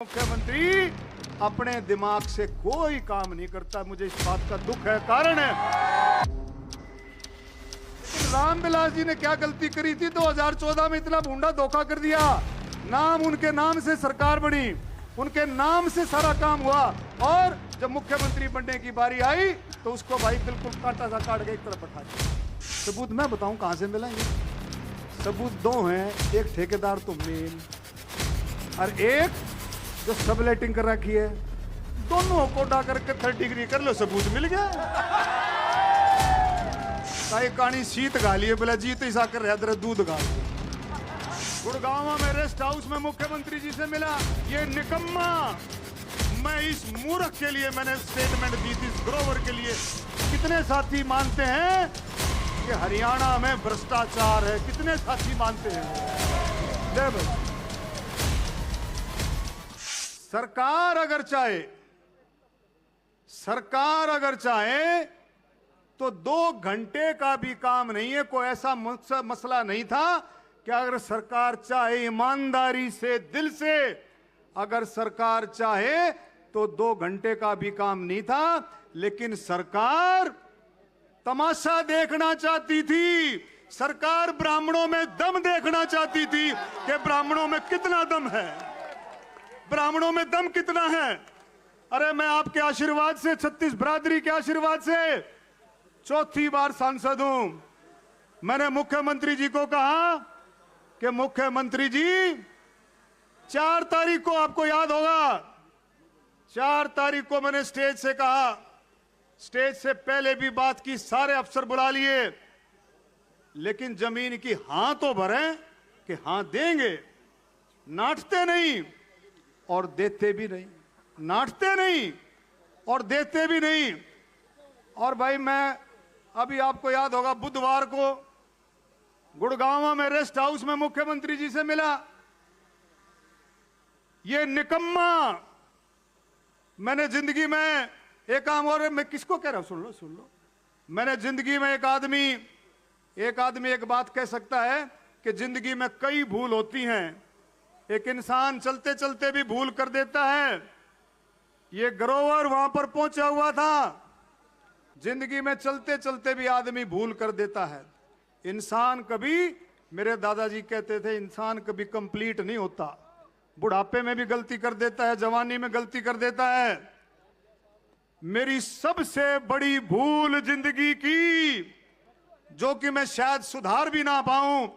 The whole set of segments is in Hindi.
मुख्यमंत्री अपने दिमाग से कोई काम नहीं करता। मुझे इस बात का दुख है, कारण है। रामविलास जी ने क्या गलती करी थी? 2014 में इतना भूंडा धोखा कर दिया। नाम उनके नाम से सरकार बनी, उनके नाम से सारा काम हुआ, और जब मुख्यमंत्री बनने की बारी आई तो उसको भाई बिल्कुल कांटा सा काट के एक तरफ बैठा दिया। सबूत मैं बताऊं कहां से मिलेंगे? सबूत दो हैं, एक ठेकेदार तो मेन और एक जो सबलेटिंग कर रखी है। दोनों को डा करके 30 डिग्री कर लो, सबूत मिल गया। कहानी शीत गालिए बोला जीत ऐसा कर रहा है, दूध गाल। गुड़गांव में रेस्ट हाउस में मुख्यमंत्री जी से मिला। ये निकम्मा, मैं इस मूर्ख के लिए मैंने स्टेटमेंट दी थी, इस ग्रोवर के लिए। कितने साथी मानते हैं कि हरियाणा में भ्रष्टाचार है? कितने साथी मानते हैं? जय भाई। सरकार अगर चाहे तो 2 घंटे का भी काम नहीं है। कोई ऐसा मसला नहीं था कि अगर सरकार चाहे ईमानदारी से, दिल से, अगर सरकार चाहे तो 2 घंटे का भी काम नहीं था। लेकिन सरकार तमाशा देखना चाहती थी। सरकार ब्राह्मणों में दम देखना चाहती थी कि ब्राह्मणों में कितना दम है, ब्राह्मणों में दम कितना है। अरे मैं आपके आशीर्वाद से, 36 बिरादरी के आशीर्वाद से 4थी बार सांसद हूं। मैंने मुख्यमंत्री जी को कहा कि मुख्यमंत्री जी 4 तारीख को, आपको याद होगा, 4 तारीख को मैंने स्टेज से कहा, स्टेज से पहले भी बात की, सारे अफसर बुला लिए, लेकिन जमीन की हां तो भरें कि हां देंगे। नाटते नहीं और देते भी नहीं, नाटते नहीं और देते भी नहीं। और भाई मैं अभी, आपको याद होगा, बुधवार को गुड़गांव में रेस्ट हाउस में मुख्यमंत्री जी से मिला। ये निकम्मा, मैंने जिंदगी में एक काम, और मैं किसको कह रहा हूं, सुन लो। मैंने जिंदगी में एक आदमी एक बात कह सकता है कि जिंदगी में कई भूल होती हैं। एक इंसान चलते चलते भी भूल कर देता है। ये ग्रोवर वहां पर पहुंचा हुआ था। जिंदगी में चलते चलते भी आदमी भूल कर देता है। इंसान कभी, मेरे दादाजी कहते थे, इंसान कभी कंप्लीट नहीं होता। बुढ़ापे में भी गलती कर देता है, जवानी में गलती कर देता है। मेरी सबसे बड़ी भूल जिंदगी की, जो कि मैं शायद सुधार भी ना पाऊं,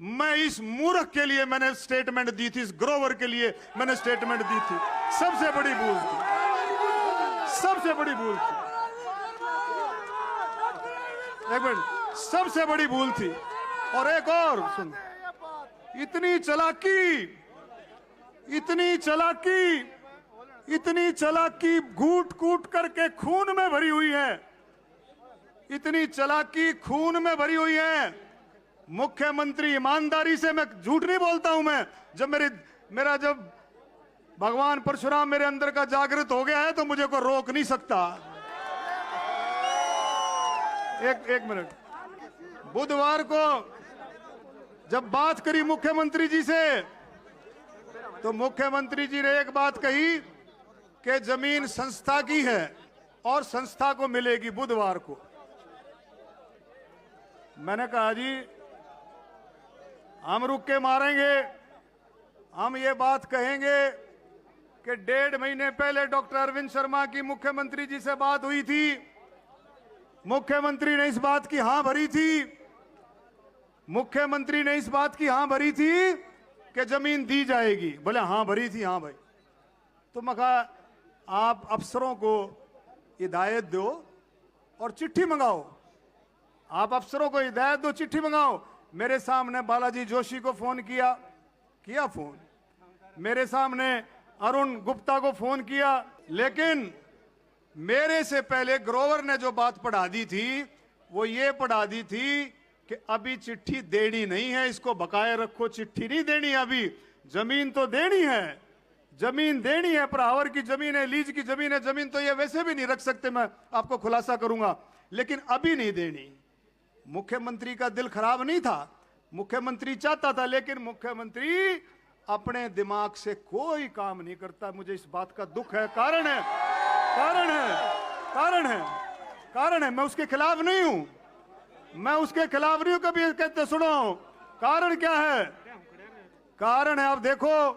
मैं इस मूर्ख के लिए मैंने स्टेटमेंट दी थी, इस ग्रोवर के लिए मैंने स्टेटमेंट दी थी। सबसे बड़ी भूल थी, सबसे बड़ी भूल थी। एक मिनट, सबसे बड़ी भूल थी। और एक और सुन, इतनी चालाकी घूट कूट करके खून में भरी हुई है। इतनी चालाकी खून में भरी हुई है। मुख्यमंत्री ईमानदारी से, मैं झूठ नहीं बोलता हूं। मैं जब भगवान परशुराम मेरे अंदर का जागृत हो गया है तो मुझे को रोक नहीं सकता। एक मिनट, बुधवार को जब बात करी मुख्यमंत्री जी से, तो मुख्यमंत्री जी ने एक बात कही कि जमीन संस्था की है और संस्था को मिलेगी बुधवार को। मैंने कहा जी हम रुक के मारेंगे। हम ये बात कहेंगे कि 1.5 महीने पहले डॉक्टर अरविंद शर्मा की मुख्यमंत्री जी से बात हुई थी। मुख्यमंत्री ने इस बात की हां भरी थी, मुख्यमंत्री ने इस बात की हां भरी थी कि जमीन दी जाएगी। बोले हां भरी थी, हां भाई। तो मैं कहा आप अफसरों को हिदायत दो और चिट्ठी मंगाओ। आप अफसरों को हिदायत दो, चिट्ठी मंगाओ। मेरे सामने बालाजी जोशी को फोन किया फोन, मेरे सामने अरुण गुप्ता को फोन किया, लेकिन मेरे से पहले ग्रोवर ने जो बात पढ़ा दी थी वो ये पढ़ा दी थी कि अभी चिट्ठी देनी नहीं है, इसको बकाया रखो, चिट्ठी नहीं देनी। अभी जमीन तो देनी है, जमीन देनी है। प्रहावर की जमीन है, लीज की जमीन है। जमीन तो ये वैसे भी नहीं रख सकते, मैं आपको खुलासा करूंगा, लेकिन अभी नहीं देनी। मुख्यमंत्री का दिल खराब नहीं था, मुख्यमंत्री चाहता था, लेकिन मुख्यमंत्री अपने दिमाग से कोई काम नहीं करता। मुझे इस बात का दुख है। कारण है, मैं उसके खिलाफ नहीं हूं, कभी कहते सुनो कारण क्या है? कारण है, आप देखो,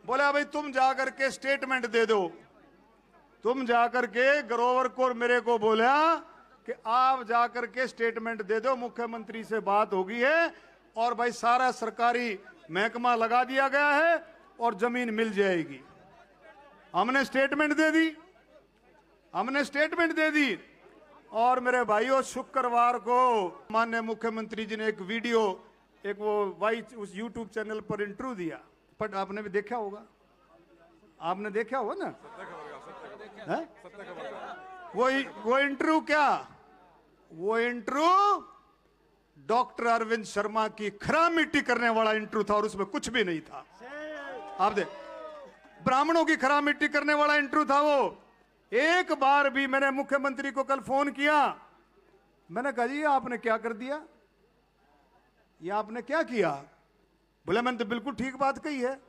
बोला भाई तुम जाकर के स्टेटमेंट दे दो। तुम जाकर के ग्रोवर को और मेरे को बोला कि आप जाकर के स्टेटमेंट दे दो, मुख्यमंत्री से बात होगी है और भाई सारा सरकारी महकमा लगा दिया गया है और जमीन मिल जाएगी। हमने स्टेटमेंट दे दी और मेरे भाइयों शुक्रवार को माननीय मुख्यमंत्री जी ने एक वीडियो, एक वो उस यूट्यूब चैनल पर इंटरव्यू दिया, पर आपने भी देखा होगा, ना? वो इंटरव्यू क्या? वो इंटरव्यू डॉक्टर अरविंद शर्मा की खरा मिट्टी करने वाला इंटरव्यू था और उसमें कुछ भी नहीं था। आप देख, ब्राह्मणों की खरा मिट्टी करने वाला इंटरव्यू था वो। एक बार भी मैंने मुख्यमंत्री को कल फोन किया, मैंने कहा जी आपने क्या कर दिया, ये आपने क्या किया? बोला मैंने तो बिल्कुल ठीक बात कही है,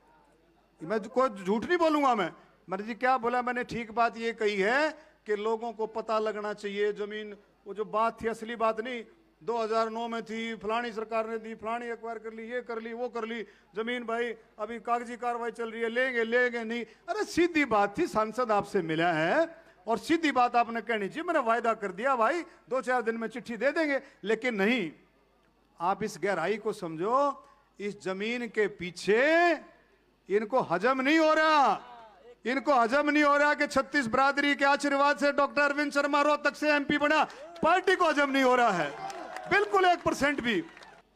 मैं कोई झूठ नहीं बोलूंगा। मैंने जी क्या बोला? मैंने ठीक बात ये कही है कि लोगों को पता लगना चाहिए जमीन, वो जो बात थी असली बात नहीं, 2009 में थी, फलानी सरकार ने दी, फलानी एक्वायर कर ली, ये कर ली, वो कर ली, जमीन भाई अभी कागजी कार्रवाई चल रही है, लेंगे नहीं। अरे सीधी बात थी, सांसद आपसे मिला है और सीधी बात आपने कहनी चाहिए। मैंने वायदा कर दिया भाई 2-4 दिन में चिट्ठी दे देंगे, लेकिन नहीं। आप इस गहराई को समझो, इस जमीन के पीछे इनको हजम नहीं हो रहा कि 36 बरादरी के आशीर्वाद से डॉक्टर अरविंद शर्मा रोहतक से एमपी बना। पार्टी को हजम नहीं हो रहा है बिल्कुल 1% भी।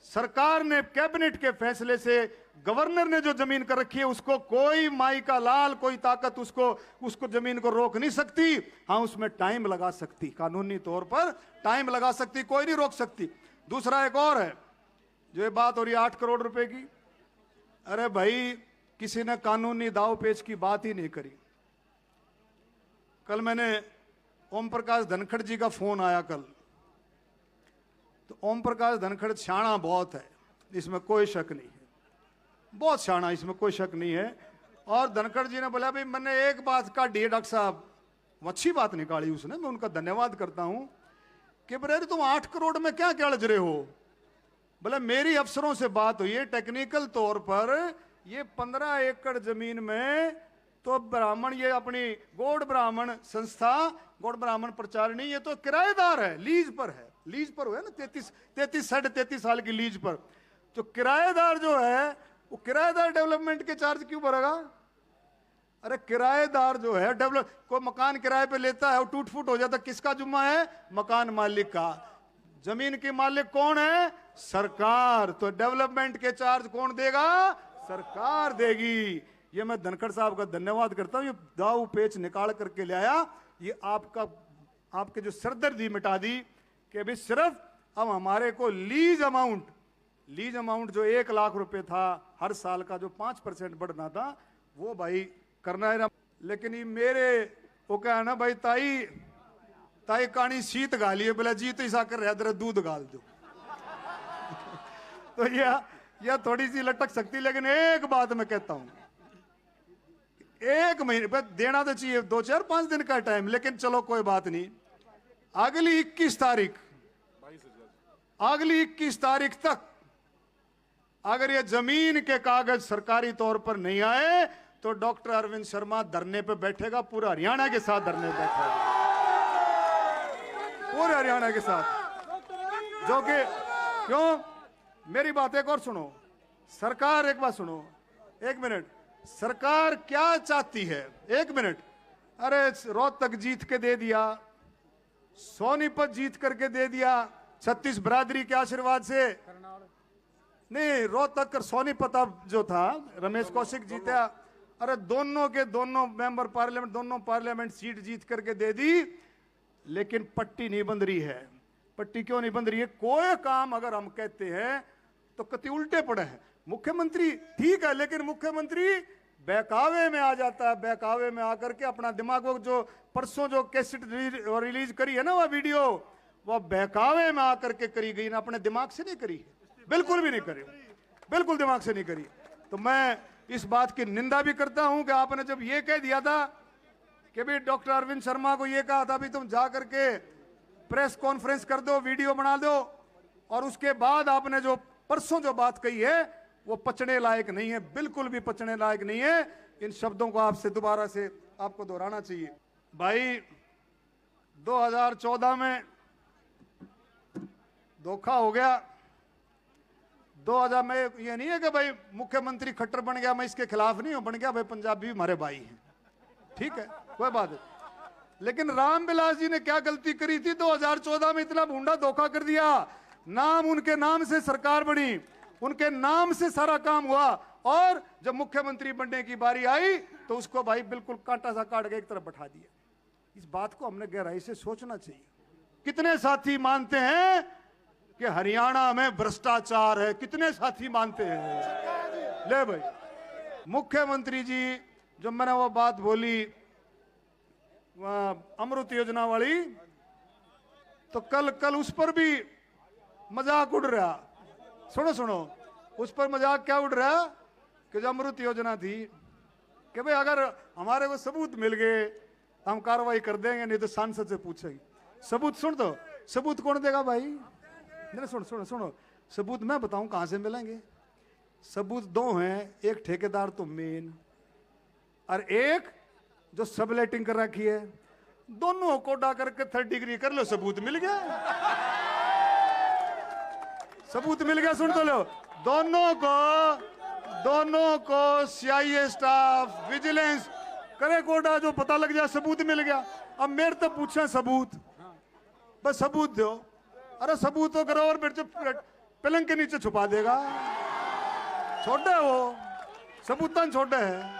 सरकार ने कैबिनेट के फैसले से गवर्नर ने जो जमीन कर रखी है उसको कोई माई का लाल, कोई ताकत उसको जमीन को रोक नहीं सकती। हाँ, उसमें टाइम लगा सकती, कानूनी तौर पर टाइम लगा सकती, कोई नहीं रोक सकती। दूसरा एक और है, जो ये बात हो रही है 8 करोड़ रुपए की। अरे भाई किसी ने कानूनी दाव पेच की बात ही नहीं करी। कल मैंने ओम प्रकाश धनखड़ जी का फोन आया कल, तो ओम प्रकाश धनखड़ शाना बहुत है, इसमें कोई शक नहीं है, बहुत शाना, इसमें कोई शक नहीं है। और धनखड़ जी ने बोला भाई मैंने एक बात काटी है डॉक्टर साहब, अच्छी बात निकाली उसने, मैं उनका धन्यवाद करता हूं कि बरे तुम 8 करोड़ में क्या क्या अड़ज रहे हो। बोले मेरी अफसरों से बात हुई है, टेक्निकल तौर पर ये 15 एकड़ जमीन में तो ब्राह्मण, ये अपनी गौड़ ब्राह्मण संस्था, गौड़ ब्राह्मण प्रचारणी, ये तो किराएदार है, लीज पर है, लीज पर हुआ ना 33 साल की लीज पर। तो किराएदार जो है वो किराएदार डेवलपमेंट के चार्ज क्यों भरेगा? अरे किराएदार जो है कोई मकान किराए पे लेता है और टूट फूट हो जाता, किसका जुम्मा है? मकान मालिक का। जमीन की मालिक कौन है? सरकार। तो डेवलपमेंट के चार्ज कौन देगा? सरकार देगी। ये मैं धनखड़ साहब का धन्यवाद करता हूं, ये दाव पेच निकाल करके ले आया। ये आपके जो सरदर्दी मिटा दी कि अभी सिर्फ अब हमारे को लीज अमाउंट जो 1 लाख रुपए था हर साल का, जो 5% बढ़ना था, वो भाई करना है। लेकिन ये मेरे वो क्या है ना भाई, ताई कानी शीत गालिए, बोला जी तो ऐसा कर रहा दूध गाल दो। तो यह थोड़ी सी लटक सकती, लेकिन एक बात मैं कहता हूं, 1 महीने पर देना तो चाहिए, 2-4-5 दिन का टाइम, लेकिन चलो कोई बात नहीं। अगली 21 तारीख तक अगर ये जमीन के कागज सरकारी तौर पर नहीं आए तो डॉक्टर अरविंद शर्मा धरने पे बैठेगा, पूरा हरियाणा के साथ धरने बैठेगा, पूरे हरियाणा के साथ। जो कि क्यों, मेरी बात एक और सुनो, सरकार एक बात सुनो, 1 मिनट, सरकार क्या चाहती है? 1 मिनट। अरे रोहतक जीत के दे दिया, सोनीपत जीत करके दे दिया 36 बरादरी के आशीर्वाद से, नहीं रोहतक और सोनीपत अब जो था रमेश कौशिक जीता। अरे दोनों मेंबर पार्लियामेंट, दोनों पार्लियामेंट सीट जीत करके दे दी, लेकिन पट्टी नहीं बंध रही है। पट्टी क्यों नहीं बंध रही है? कोई काम अगर हम कहते हैं तो कति उल्टे पड़े हैं। मुख्यमंत्री ठीक है, लेकिन मुख्यमंत्री बहकावे में आ जाता है, बहकावे में आकर के अपना दिमाग, वो जो परसों जो कैसेट रिलीज करी है ना, वह वीडियो, वह बहकावे में आकर के करी गई ना, अपने दिमाग से नहीं करी, बिल्कुल भी नहीं करी, बिल्कुल दिमाग से नहीं करी। तो मैं इस बात की निंदा भी करता हूं कि आपने जब ये कह दिया था कि भाई डॉक्टर अरविंद शर्मा को ये कहा था भी तुम जा करके प्रेस कॉन्फ्रेंस कर दो, वीडियो बना दो, और उसके बाद आपने जो परसों जो बात कही है वो पचने लायक नहीं है, बिल्कुल भी पचने लायक नहीं है। इन शब्दों को आपसे दोबारा से आपको दोहराना चाहिए। भाई 2014 में धोखा हो गया। 2000 में ये नहीं है कि भाई मुख्यमंत्री खट्टर बन गया, मैं इसके खिलाफ नहीं हूं, बन गया भाई, पंजाबी हमारे भाई हैं, ठीक है, कोई बात नहीं। लेकिन रामविलास जी ने क्या गलती करी थी 2014 में? इतना भूंडा धोखा कर दिया। नाम उनके नाम से सरकार बनी, उनके नाम से सारा काम हुआ, और जब मुख्यमंत्री बनने की बारी आई तो उसको भाई बिल्कुल कांटा सा काट के एक तरफ बैठा दिया। इस बात को हमने गहराई से सोचना चाहिए। कितने साथी मानते हैं कि हरियाणा में भ्रष्टाचार है? कितने साथी मानते हैं? ले भाई, मुख्यमंत्री जी जब मैंने वो बात बोली अमृत योजना वाली, तो कल उस पर भी मजाक उड़ रहा। सुनो, उस पर मजाक क्या उड़ रहा कि जो अमृत योजना थी कि भाई अगर हमारे को सबूत मिल गए हम कार्रवाई कर देंगे, नहीं तो सांसद से पूछेंगे। सबूत सुन, तो सबूत कौन देगा भाई? नहीं, सुनो, सबूत मैं बताऊं कहां से मिलेंगे। सबूत दो हैं, एक ठेकेदार तो मेन, और एक जो सबलेटिंग कर रखी है। दोनों को डा करके 3rd डिग्री कर लो, सबूत मिल गया। सबूत मिल गया, सुन तो लो। दोनों को सीआईए स्टाफ, विजिलेंस करे कोडा, जो पता लग जाए सबूत मिल गया। अब मेरे तो पूछे सबूत, बस सबूत दो। अरे सबूत तो करो, और पलंग के नीचे छुपा देगा। छोटे वो सबूतन छोटे है।